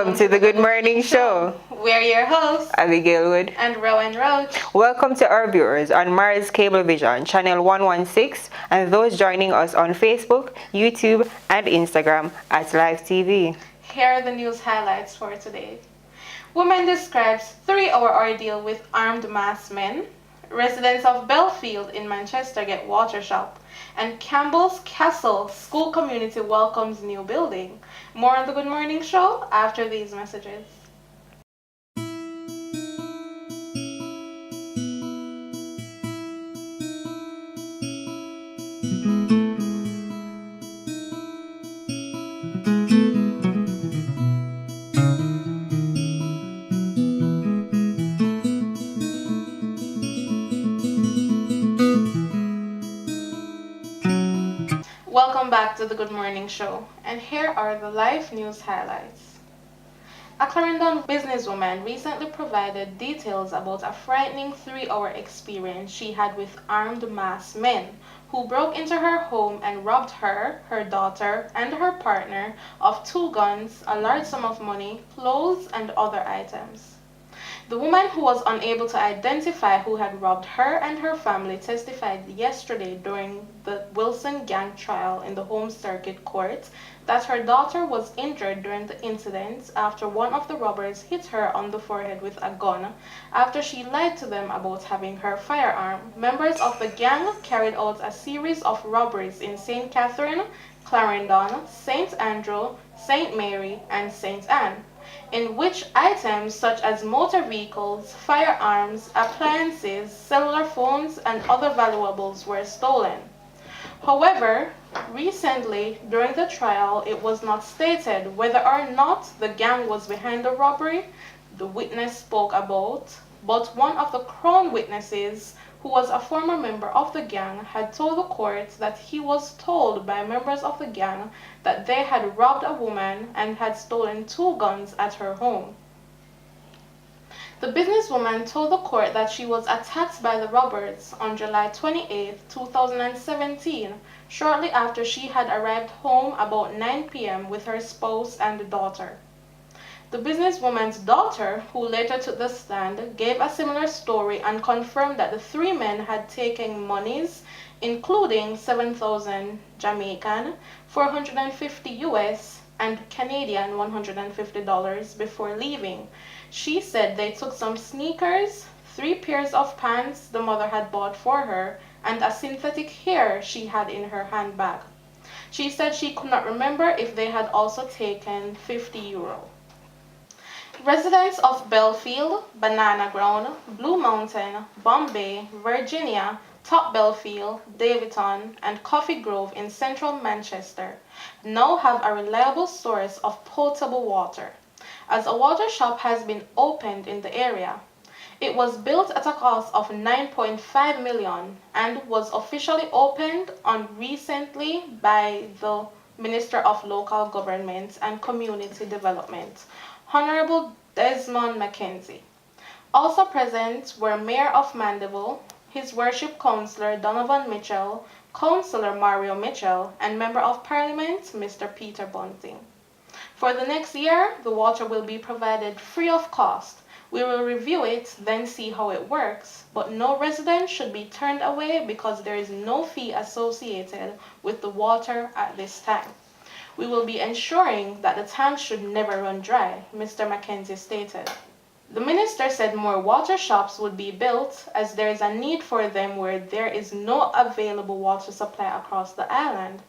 Welcome to the Good Morning Show. We're your hosts, Abigail Wood and Rowan Roach. Welcome to our viewers on Mars Cablevision, channel 116, and those joining us on Facebook, YouTube, and Instagram at Lyfe TV. Here are the news highlights for today. Woman describes 3-hour ordeal with armed masked men. Residents of Belfield in Manchester get water shop. And Campbell's Castle School Community welcomes new building. More on the Good Morning Show after these messages. Welcome back to the Good Morning Show, and here are the Lyfe news highlights. A Clarendon businesswoman recently provided details about a frightening 3-hour experience she had with armed masked men who broke into her home and robbed her, her daughter, and her partner of 2 guns, a large sum of money, clothes, and other items. The woman, who was unable to identify who had robbed her and her family, testified yesterday during the Wilson gang trial in the Home Circuit Court that her daughter was injured during the incident after one of the robbers hit her on the forehead with a gun after she lied to them about having her firearm. Members of the gang carried out a series of robberies in St. Catherine, Clarendon, St. Andrew, St. Mary, and St. Anne, in which items such as motor vehicles, firearms, appliances, cellular phones, and other valuables were stolen. However, recently, during the trial, it was not stated whether or not the gang was behind the robbery the witness spoke about, but one of the Crown witnesses, who was a former member of the gang, had told the court that he was told by members of the gang that they had robbed a woman and had stolen 2 guns at her home. The businesswoman told the court that she was attacked by the robbers on July 28, 2017, shortly after she had arrived home about 9 p.m. with her spouse and daughter. The businesswoman's daughter, who later took the stand, gave a similar story and confirmed that the 3 men had taken monies, including 7,000 Jamaican, 450 US, and Canadian $150 before leaving. She said they took some sneakers, 3 pairs of pants the mother had bought for her, and a synthetic hair she had in her handbag. She said she could not remember if they had also taken €50. Residents of Belfield, Banana Ground, Blue Mountain, Bombay, Virginia, Top Belfield, Davyton, and Coffee Grove in central Manchester now have a reliable source of potable water, as a water shop has been opened in the area. It was built at a cost of $9.5 million and was officially opened on recently by the Minister of Local Government and Community Development, Honorable Desmond Mackenzie. Also present were Mayor of Mandeville, His Worship Councillor Donovan Mitchell, Councillor Mario Mitchell, and Member of Parliament Mr. Peter Bunting. For the next year, the water will be provided free of cost. We will review it, then see how it works, but no resident should be turned away because there is no fee associated with the water at this time. We will be ensuring that the tank should never run dry, Mr. Mackenzie stated. The minister said more water shops would be built as there is a need for them where there is no available water supply across the island.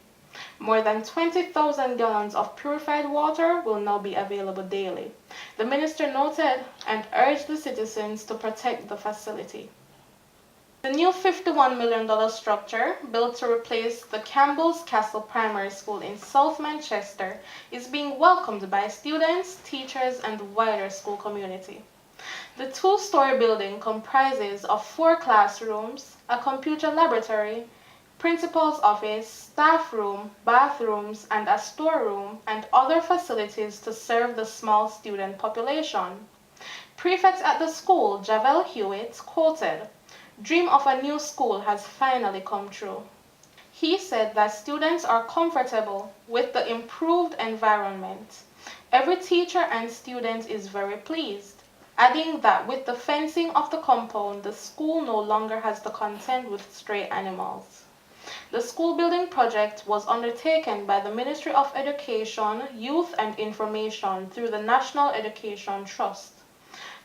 More than 20,000 gallons of purified water will now be available daily, the minister noted, and urged the citizens to protect the facility. The new $51 million structure, built to replace the Campbell's Castle Primary School in South Manchester, is being welcomed by students, teachers, and the wider school community. The 2-story building comprises of 4 classrooms, a computer laboratory, principal's office, staff room, bathrooms, and a storeroom, and other facilities to serve the small student population. Prefect at the school, Javel Hewitt, quoted, "Dream of a new school has finally come true." He said that students are comfortable with the improved environment. Every teacher and student is very pleased, adding that with the fencing of the compound, the school no longer has to contend with stray animals. The school building project was undertaken by the Ministry of Education, Youth and Information through the National Education Trust.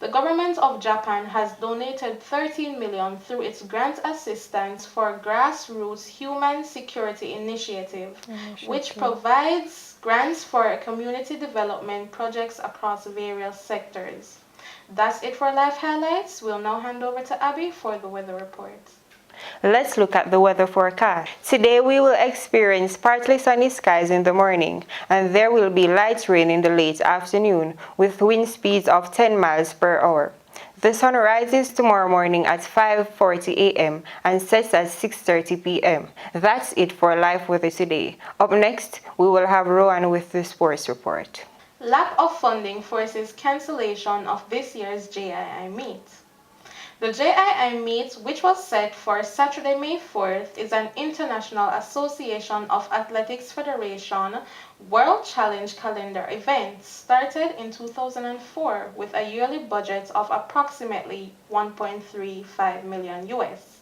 The government of Japan has donated 13 million through its grant assistance for Grassroots Human Security Initiative, which provides grants for community development projects across various sectors. That's it for Life Highlights. We'll now hand over to Abby for the weather report. Let's look at the weather forecast. Today we will experience partly sunny skies in the morning, and there will be light rain in the late afternoon with wind speeds of 10 miles per hour. The sun rises tomorrow morning at 5:40 a.m. and sets at 6:30 p.m. That's it for Life Weather today. Up next, we will have Rowan with the sports report. Lack of funding forces cancellation of this year's JII meet. The JII meet, which was set for Saturday, May 4th, is an International Association of Athletics Federation World Challenge calendar event started in 2004 with a yearly budget of approximately 1.35 million US.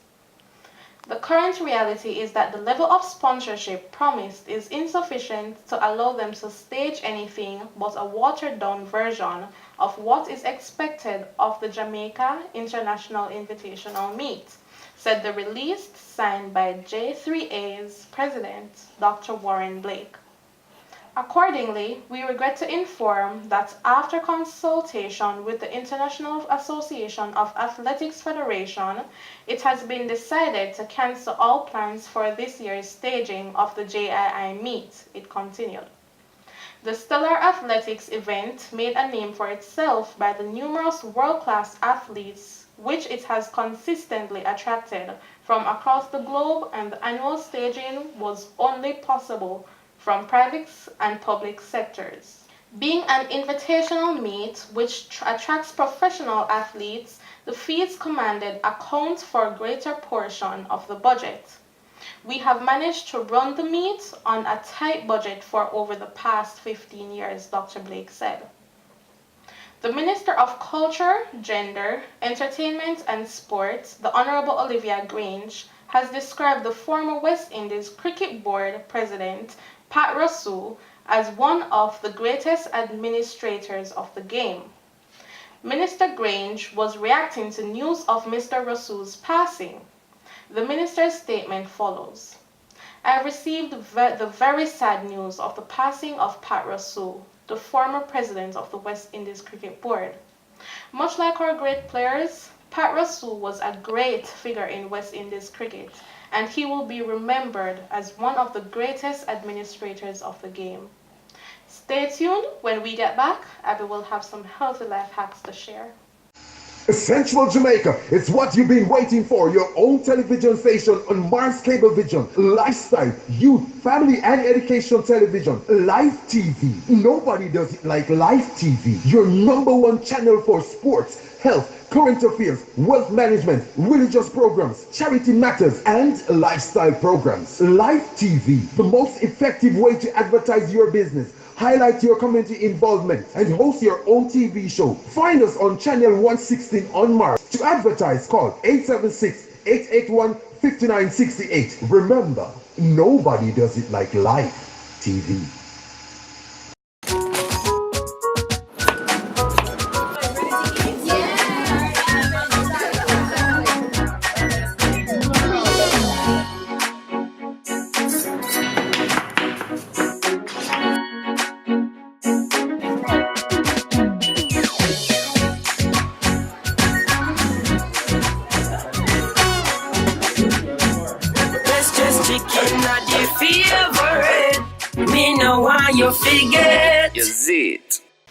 The current reality is that the level of sponsorship promised is insufficient to allow them to stage anything but a watered-down version of what is expected of the Jamaica International Invitational Meet, said the release signed by J3A's president, Dr. Warren Blake. Accordingly, we regret to inform that after consultation with the International Association of Athletics Federation, it has been decided to cancel all plans for this year's staging of the JII meet, it continued. The Stellar Athletics event made a name for itself by the numerous world-class athletes which it has consistently attracted from across the globe, and the annual staging was only possible from private and public sectors. Being an invitational meet which attracts professional athletes, the fees commanded account for a greater portion of the budget. We have managed to run the meet on a tight budget for over the past 15 years, Dr. Blake said. The Minister of Culture, Gender, Entertainment and Sports, the Honorable Olivia Grange, has described the former West Indies Cricket Board President, Pat Russell, as one of the greatest administrators of the game. Minister Grange was reacting to news of Mr. Russell's passing. The minister's statement follows. I received the very sad news of the passing of Pat Russell, the former president of the West Indies Cricket Board. Much like our great players, Pat Russell was a great figure in West Indies cricket, and he will be remembered as one of the greatest administrators of the game. Stay tuned. When we get back, Abby will have some healthy life hacks to share. Central Jamaica, it's what you've been waiting for. Your own television station on Mars Cable Vision. Lifestyle, youth, family and educational television. Life TV. Nobody does it like Life TV. Your #1 channel for sports, health, current affairs, wealth management, religious programs, charity matters, and lifestyle programs. Life TV, the most effective way to advertise your business, highlight your community involvement, and host your own TV show. Find us on channel 116 on Mars. To advertise, call 876-881-5968. Remember, nobody does it like Life TV.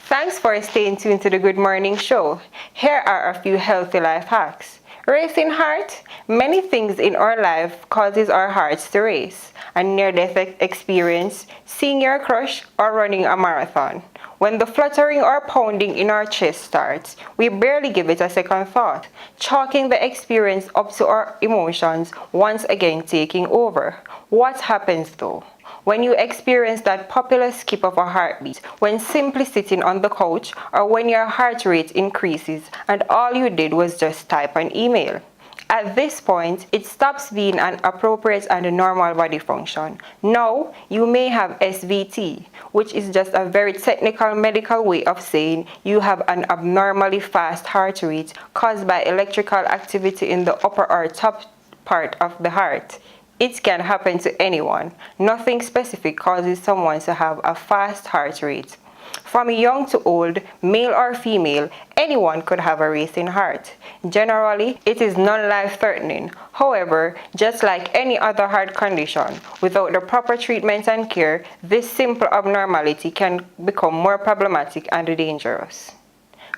Thanks for staying tuned to the Good Morning Show. Here are a few healthy life hacks. Racing heart. Many things in our life causes our hearts to race. A near-death experience, seeing your crush, or running a marathon. When the fluttering or pounding in our chest starts, we barely give it a second thought, chalking the experience up to our emotions once again taking over. What happens though? When you experience that popular skip of a heartbeat, when simply sitting on the couch, or when your heart rate increases and all you did was just type an email. At this point, it stops being an appropriate and normal body function. Now, you may have SVT, which is just a very technical medical way of saying you have an abnormally fast heart rate caused by electrical activity in the upper or top part of the heart. It can happen to anyone. Nothing specific causes someone to have a fast heart rate. From young to old, male or female, anyone could have a racing heart. Generally, it is non-life-threatening. However, just like any other heart condition, without the proper treatment and care, this simple abnormality can become more problematic and dangerous.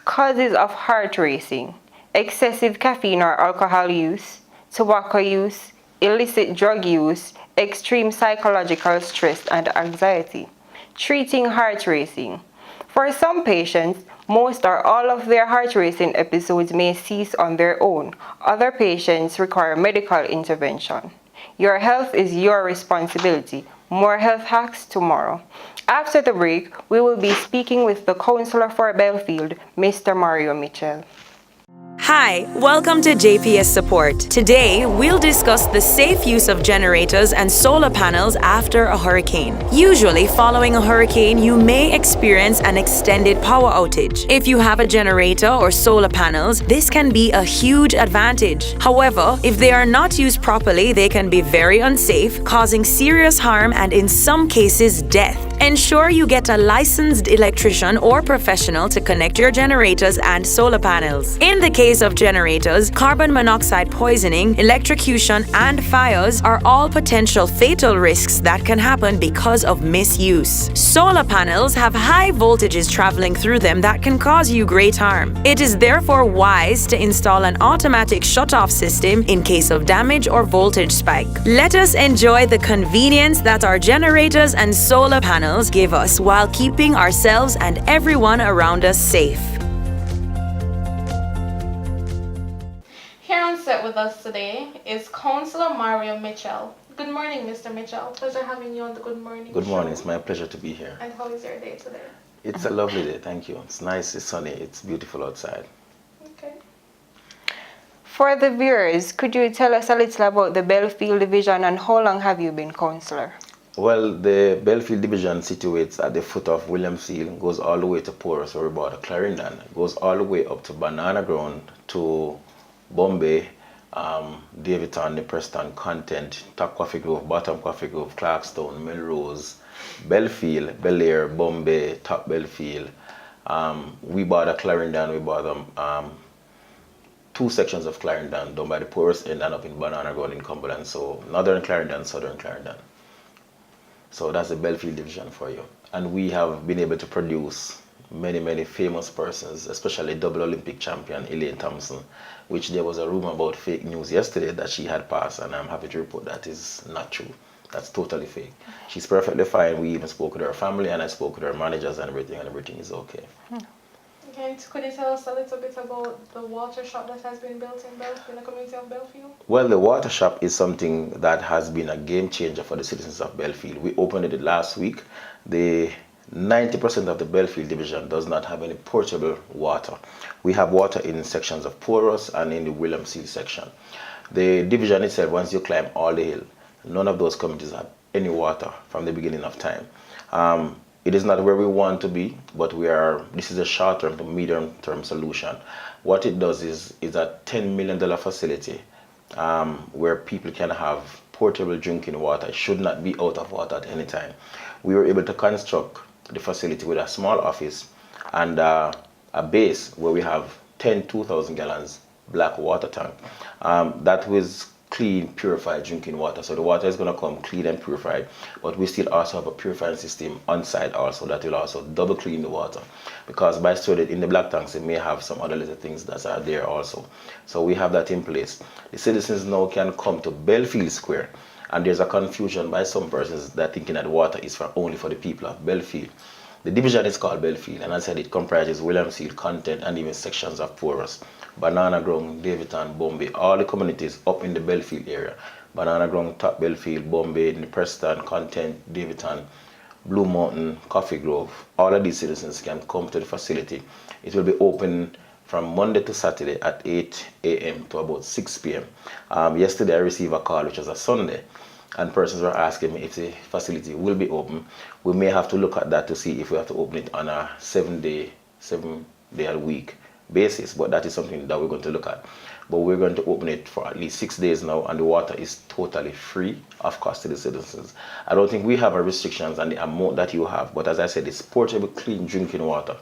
Causes of heart racing: excessive caffeine or alcohol use, tobacco use, illicit drug use, extreme psychological stress and anxiety. Treating heart racing: for some patients, most or all of their heart racing episodes may cease on their own. Other patients require medical intervention. Your health is your responsibility. More health hacks tomorrow. After the break, we will be speaking with the counselor for Belfield, Mr. Mario Mitchell. Hi, welcome to JPS Support. Today, we'll discuss the safe use of generators and solar panels after a hurricane. Usually, following a hurricane, you may experience an extended power outage. If you have a generator or solar panels, this can be a huge advantage. However, if they are not used properly, they can be very unsafe, causing serious harm and in some cases, death. Ensure you get a licensed electrician or professional to connect your generators and solar panels. In the case of generators, carbon monoxide poisoning, electrocution, and fires are all potential fatal risks that can happen because of misuse. Solar panels have high voltages traveling through them that can cause you great harm. It is therefore wise to install an automatic shut-off system in case of damage or voltage spike. Let us enjoy the convenience that our generators and solar panels give us while keeping ourselves and everyone around us safe. Here on set with us today is Counselor Mario Mitchell. Good morning, Mr. Mitchell. Pleasure having you on the Good Morning Good morning. Show. It's my pleasure to be here. And how is your day today? It's a lovely day. Thank you. It's nice. It's sunny. It's beautiful outside. Okay. For the viewers, could you tell us a little about the Belfield Division and how long have you been counselor? Well, the Belfield Division situates at the foot of Williams Hill, goes all the way to Porus or about Clarendon, goes all the way up to Banana Ground, to Bombay, Davidton, the Preston, Content, Top Coffee Grove, Bottom Coffee Grove, Clarkstown, Melrose, Belfield, Bel-Air, Bombay, Top Belfield. We bought a Clarendon, we bought two sections of Clarendon down by the Porus end and up in Banana Ground in Cumberland. So Northern Clarendon, Southern Clarendon. So that's the Belfield Division for you. And we have been able to produce many famous persons, especially double Olympic champion Elaine Thompson, which there was a rumor about fake news yesterday that she had passed, and I'm happy to report that is not true. That's totally fake. She's perfectly fine. We even spoke with her family, and I spoke with her managers and everything is okay. Okay, could you tell us a little bit about the water shop that has been built in the community of Belfield? Well, the water shop is something that has been a game changer for the citizens of Belfield. We opened it last week. The 90% of the Belfield Division does not have any portable water. We have water in sections of Porus and in the Williams Hill section. The division itself, once you climb all the hill, none of those communities have any water from the beginning of time. It is not where we want to be, but this is a short-term to medium-term solution. What it does is a $10 million facility where people can have portable drinking water. It should not be out of water at any time. We were able to construct the facility with a small office and a base where we have 2,000 gallons black water tank. That was clean, purified drinking water. So the water is going to come clean and purified, but we still also have a purifying system on site also that will also double clean the water, because by storing it in the black tanks, it may have some other little things that are there also. So we have that in place. The citizens now can come to Belfield Square, and there's a confusion by some persons that thinking that water is only for the people of Belfield. The division is called Belfield, and as I said, it comprises Williamsfield, Content, and even sections of Porus, Banana Grove, Davidton, Bombay, all the communities up in the Belfield area. Banana Grove, Top Belfield, Bombay, Preston, Content, Davidton, Blue Mountain, Coffee Grove. All of these citizens can come to the facility. It will be open from Monday to Saturday at 8 a.m. to about 6 p.m. Yesterday I received a call, which was a Sunday, and persons were asking me if the facility will be open. We may have to look at that to see if we have to open it on a 7-day a week basis, but that is something that we're going to look at. But we're going to open it for at least 6 days now, and the water is totally free of cost to the citizens. I don't think we have a restrictions on the amount that you have, but as I said, it's portable, clean drinking water.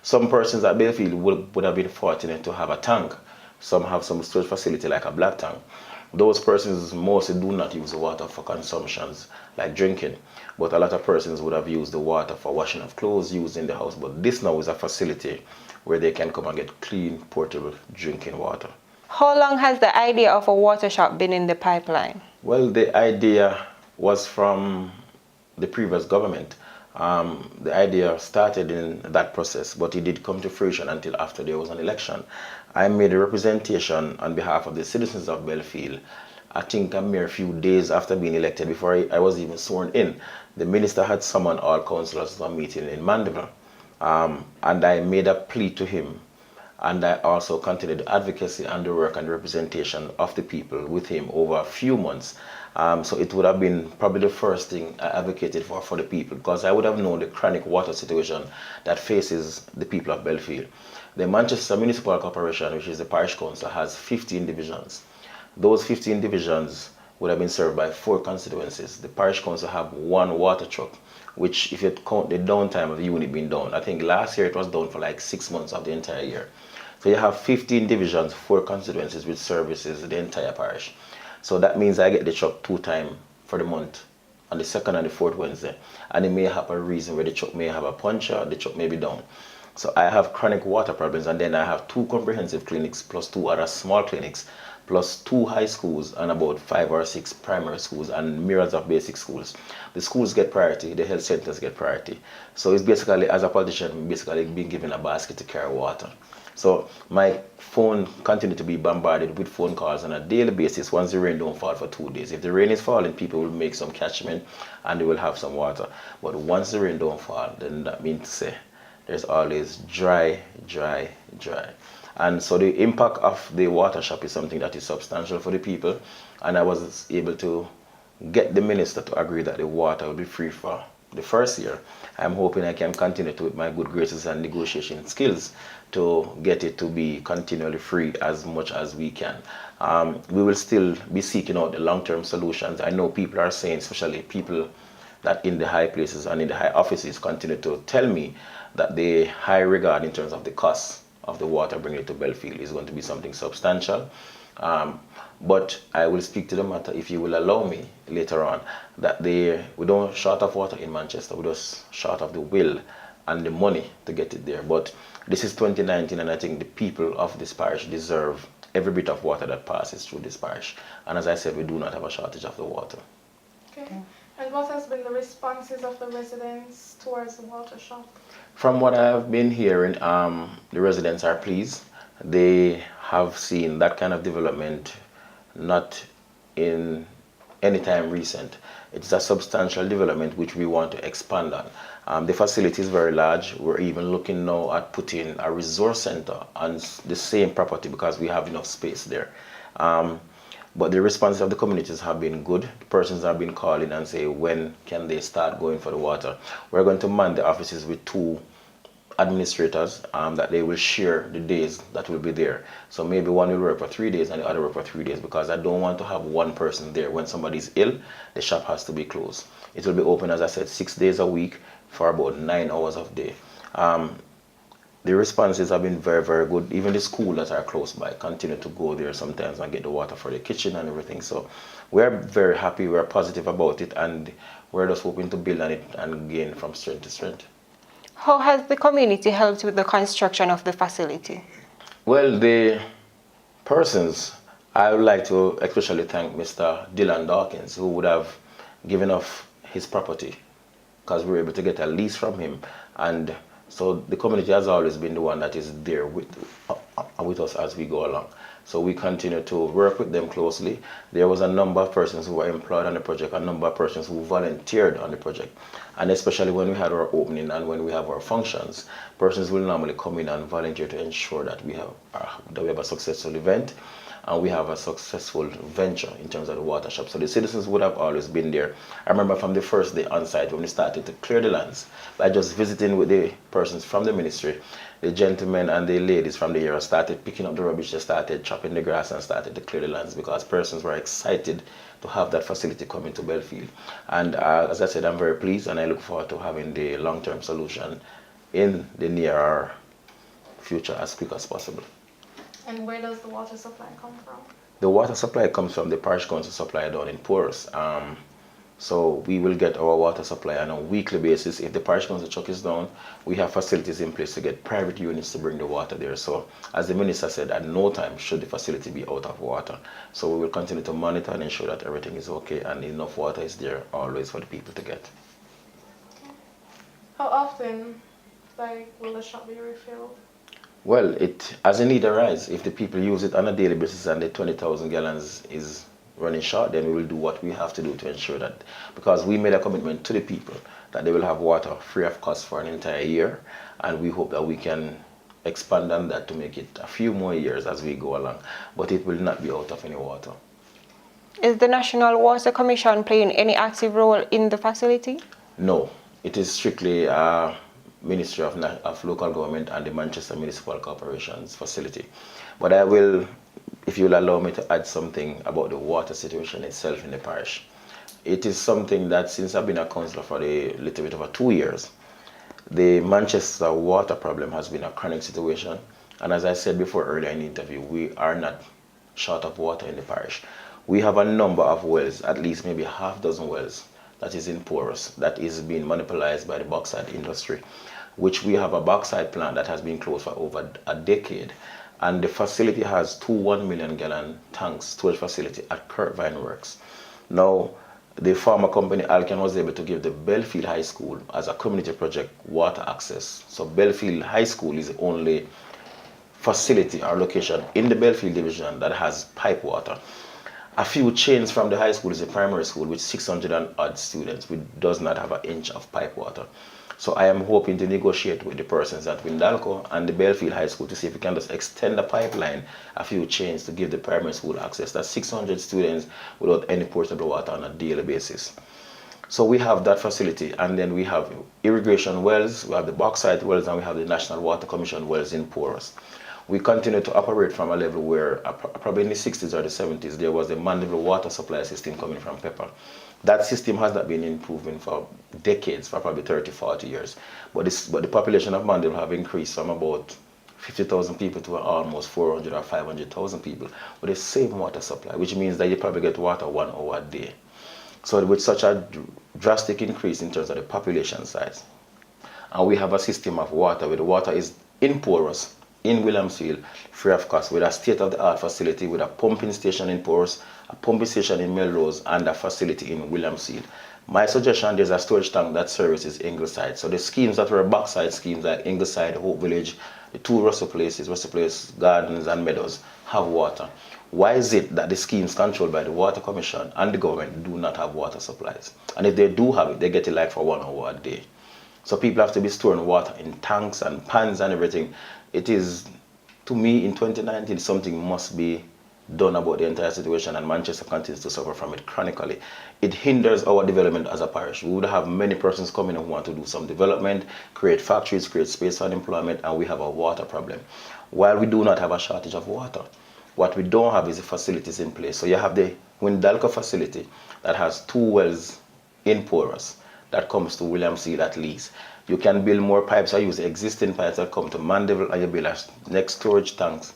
Some persons at Belfield would have been fortunate to have a tank. Some have some storage facility like a black tank. Those persons mostly do not use the water for consumptions like drinking, but a lot of persons would have used the water for washing of clothes, used in the house. But this now is a facility where they can come and get clean, portable drinking water. How long has the idea of a water shop been in the pipeline? Well, the idea was from the previous government. The idea started in that process, but it did come to fruition until after there was an election. I made a representation on behalf of the citizens of Belfield, I think a mere few days after being elected, before I was even sworn in. The minister had summoned all councillors to a meeting in Mandeville, and I made a plea to him, and I also continued the advocacy and the work and the representation of the people with him over a few months. So it would have been probably the first thing I advocated for the people, because I would have known the chronic water situation that faces the people of Belfield. The Manchester Municipal Corporation, which is the parish council, has 15 divisions. Those 15 divisions would have been served by 4 constituencies. The parish council have 1 water truck, which if you count the downtime of the unit being down, I think last year it was down for like 6 months of the entire year. So you have 15 divisions, 4 constituencies which services the entire parish. So that means I get the truck 2 times for the month, on the 2nd and the 4th Wednesday. And it may have a reason where the truck may have a puncture, the truck may be down. So I have chronic water problems, and then I have 2 comprehensive clinics plus 2 other small clinics, plus 2 high schools and about 5 or 6 primary schools and myriads of basic schools. The schools get priority, the health centers get priority. So it's basically, as a politician, basically being given a basket to carry water. So my phone continued to be bombarded with phone calls on a daily basis once the rain don't fall for 2 days. If the rain is falling, people will make some catchment and they will have some water. But once the rain don't fall, then that means to say there's always dry. And so the impact of the water shop is something that is substantial for the people. And I was able to get the minister to agree that the water will be free for the first year. I'm hoping I can continue to, with my good graces and negotiation skills, to get it to be continually free as much as we can. We will still be seeking out the long-term solutions. I know people are saying, especially people that in the high places and in the high offices, continue to tell me that the high regard in terms of the cost of the water bringing it to Belfield is going to be something substantial. But I will speak to the matter, if you will allow me later on, that we don't short of water in Manchester, we're just short of the will and the money to get it there. But this is 2019, and I think the people of this parish deserve every bit of water that passes through this parish. And as I said, we do not have a shortage of the water. Okay. And what has been the responses of the residents towards the water shop? From what I have been hearing, the residents are pleased. They have seen that kind of development not in any time recent. It's a substantial development which we want to expand on. The facility is very large. We're even looking now at putting a resource center on the same property because we have enough space there. But the response of the communities have been good. The persons have been calling and say, when can they start going for the water? We're going to man the offices with 2 administrators that they will share the days that will be there. So maybe one will work for 3 days and the other work for 3 days, because I don't want to have one person there. When somebody's ill, the shop has to be closed. It will be open, as I said, 6 days a week for about 9 hours of day. The responses have been very, very good. Even the school that are close by continue to go there sometimes and get the water for the kitchen and everything. So we're very happy, we're positive about it, and we're just hoping to build on it and gain from strength to strength. How has the community helped with the construction of the facility? Well, the persons, I would like to especially thank Mr. Dylan Dawkins, who would have given up his property, because we were able to get a lease from him And so the community has always been the one that is there with us as we go along. So we continue to work with them closely. There was a number of persons who were employed on the project, a number of persons who volunteered on the project. And especially when we had our opening and when we have our functions, persons will normally come in and volunteer to ensure that we have a successful event and we have a successful venture in terms of the water shop. So the citizens would have always been there. I remember from the first day on site when we started to clear the lands, by just visiting with the persons from the ministry, the gentlemen and the ladies from the area started picking up the rubbish, they started chopping the grass and started to clear the lands because persons were excited to have that facility come into Belfield. And as I said, I'm very pleased and I look forward to having the long-term solution in the near future as quick as possible. And where does the water supply come from? The water supply comes from the parish council supply down in Porus. So we will get our water supply on a weekly basis. If the parish council truck is down, we have facilities in place to get private units to bring the water there. So as the minister said, at no time should the facility be out of water. So we will continue to monitor and ensure that everything is okay and enough water is there always for the people to get. How often, will the shop be refilled? Well, as a need arises, if the people use it on a daily basis and the 20,000 gallons is running short, then we will do what we have to do to ensure that, because we made a commitment to the people that they will have water free of cost for an entire year, and we hope that we can expand on that to make it a few more years as we go along, but it will not be out of any water. Is the National Water Commission playing any active role in the facility? No, it is strictly Ministry of Local Government and the Manchester Municipal Corporation's facility. But I will, if you'll allow me to add something about the water situation itself in the parish. It is something that since I've been a councillor for a little bit over 2 years, the Manchester water problem has been a chronic situation. And as I said before earlier in the interview, we are not short of water in the parish. We have a number of wells, at least maybe half dozen wells, that is in Porus, that is being monopolized by the bauxite industry, which we have a bauxite plant that has been closed for over a decade. And the facility has 2 1 million gallon tanks storage facility at Kirkvine Works. Now, the former company Alcan was able to give the Belfield High School as a community project water access. So Belfield High School is the only facility or location in the Belfield division that has pipe water. A few chains from the high school is a primary school with 600 and odd students, which does not have an inch of pipe water. So I am hoping to negotiate with the persons at Windalco and the Belfield High School to see if we can just extend the pipeline a few chains to give the primary school access. That's 600 students without any portable water on a daily basis. So we have that facility, and then we have irrigation wells, we have the bauxite wells, and we have the National Water Commission wells in Porus. We continue to operate from a level where probably in the 60s or the 70s there was a Mandeville water supply system coming from Pepper. That system has not been improving for decades, for probably 30, 40 years. But the population of Mandeville have increased from about 50,000 people to almost 400 or 500,000 people with the same water supply, which means that you probably get water 1 hour a day. So with such a drastic increase in terms of the population size, and we have a system of water where the water is in Porus, in Williamsfield, free of cost, with a state-of-the-art facility with a pumping station in Porus, a pumping station in Melrose, and a facility in Williamsfield. My suggestion, there's a storage tank that services Ingleside. So the schemes that were backside schemes like Ingleside, Hope Village, the 2 Russell Place Gardens and Meadows have water. Why is it that the schemes controlled by the Water Commission and the government do not have water supplies? And if they do have it, they get it like for 1 hour a day. So people have to be storing water in tanks and pans and everything. It is, to me, in 2019, something must be done about the entire situation, and Manchester continues to suffer from it chronically. It hinders our development as a parish. We would have many persons coming who want to do some development, create factories, create space for employment, and we have a water problem. While we do not have a shortage of water, what we don't have is the facilities in place. So you have the Windalco facility that has 2 wells in Porus that comes to Williamsfield at least. You can build more pipes or use existing pipes that come to Mandeville, and you build a next storage tanks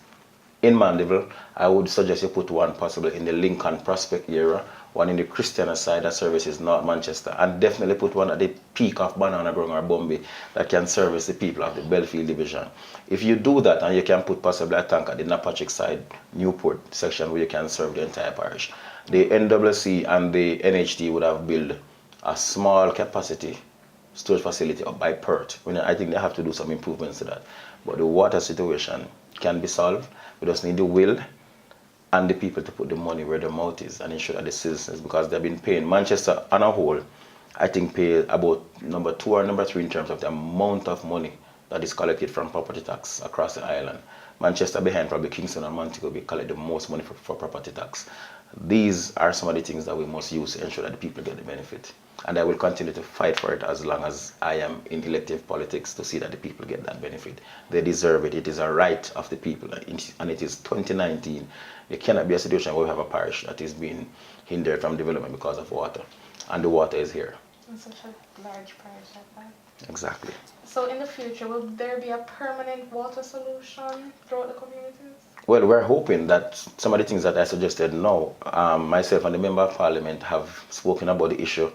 in Mandeville. I would suggest you put one possibly in the Lincoln Prospect area, one in the Christiana side that services North Manchester, and definitely put one at the peak of Banana Grove or Bombay that can service the people of the Belfield division. If you do that, and you can put possibly a tank at the Napatrick side, Newport section, where you can serve the entire parish. The NWC and the NHD would have built a small capacity storage facility up by Perth. I think they have to do some improvements to that. But the water situation can be solved. We just need the will and the people to put the money where the mouth is and ensure that the citizens, because they've been paying, Manchester on a whole, I think pay about number 2 or number 3 in terms of the amount of money that is collected from property tax across the island. Manchester behind probably Kingston and Montego we collect the most money for property tax. These are some of the things that we must use to ensure that the people get the benefit. And I will continue to fight for it as long as I am in elective politics to see that the people get that benefit. They deserve it. It is a right of the people. And it is 2019. There cannot be a situation where we have a parish that is being hindered from development because of water. And the water is here. In such a large parish like that. Exactly. So in the future, will there be a permanent water solution throughout the communities? Well, we're hoping that some of the things that I suggested now, myself and the Member of Parliament have spoken about the issue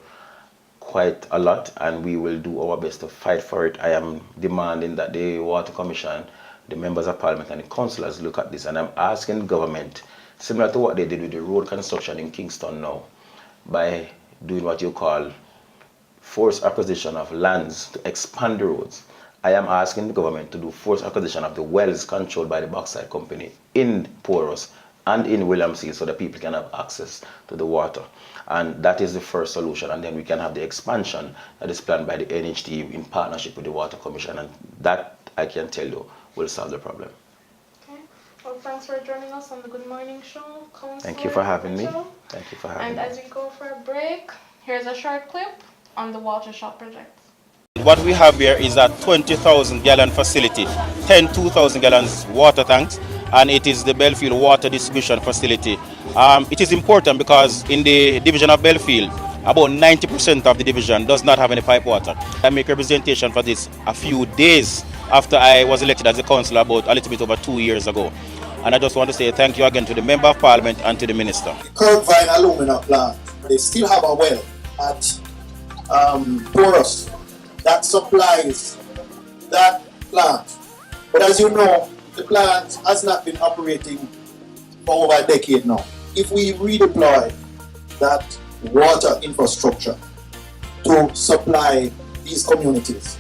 quite a lot, and we will do our best to fight for it. I am demanding that the Water Commission, the Members of Parliament and the councillors look at this, and I'm asking the government, similar to what they did with the road construction in Kingston now, by doing what you call forced acquisition of lands to expand the roads. I am asking the government to do forced acquisition of the wells controlled by the Bauxite Company in Porous and in Williamsea so that people can have access to the water. And that is the first solution. And then we can have the expansion that is planned by the NHT in partnership with the Water Commission. And that, I can tell you, will solve the problem. Okay. Well, thanks for joining us on the Good Morning Show, Councillor. Thank you for having me. Thank you for having me. And as we go for a break, here's a short clip on the Water Shop project. What we have here is a 20,000 gallon facility, 10 2,000 gallons water tanks, and it is the Belfield water distribution facility. It is important because in the division of Belfield, about 90% of the division does not have any pipe water. I make a presentation for this a few days after I was elected as a councillor about a little bit over 2 years ago. And I just want to say thank you again to the Member of Parliament and to the Minister. Kirkvine alumina plant, they still have a well at Porous that supplies that plant. But as you know, the plant has not been operating for over a decade now. If we redeploy that water infrastructure to supply these communities,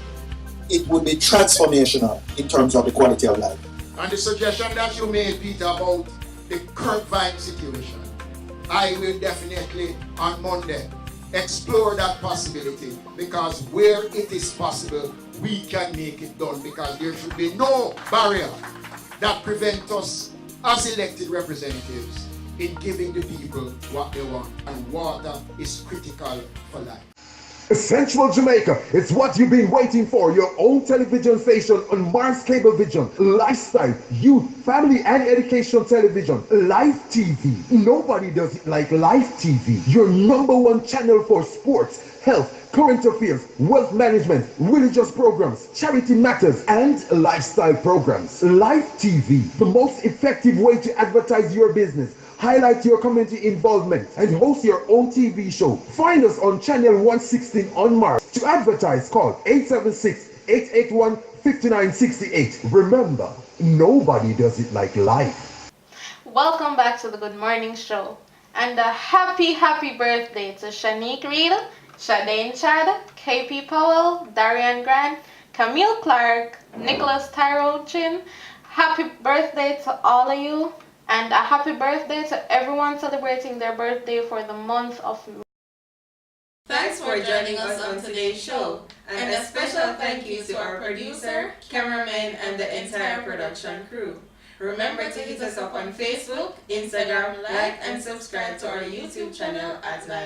it would be transformational in terms of the quality of life. And the suggestion that you made, Peter, about the Kirkvine situation, I will definitely on Monday explore that possibility, because where it is possible, we can make it done, because there should be no barrier that prevents us as elected representatives in giving the people what they want. And water is critical for life. Central Jamaica, it's what you've been waiting for. Your own television station on Mars Cable Vision. Lifestyle, youth, family and education television. Lyfe TV. Nobody does it like Lyfe TV. Your #1 channel for sports, health, current affairs, wealth management, religious programs, charity matters, and lifestyle programs. Lyfe TV, the most effective way to advertise your business, highlight your community involvement, and host your own TV show. Find us on channel 116 on Mars. To advertise, call 876-881-5968. Remember, nobody does it like Lyfe. Welcome back to the Good Morning Show. And a happy birthday to Shanique Reed, Shadane Chad, KP Powell, Darian Grant, Camille Clark, Nicholas Tyrone Chin. Happy birthday to all of you. And a happy birthday to everyone celebrating their birthday for the month of May. Thanks for joining us on today's show. And a special thank you to our producer, cameraman, and the entire production crew. Remember to hit us up on Facebook, Instagram, like and subscribe to our YouTube channel at Lyfe.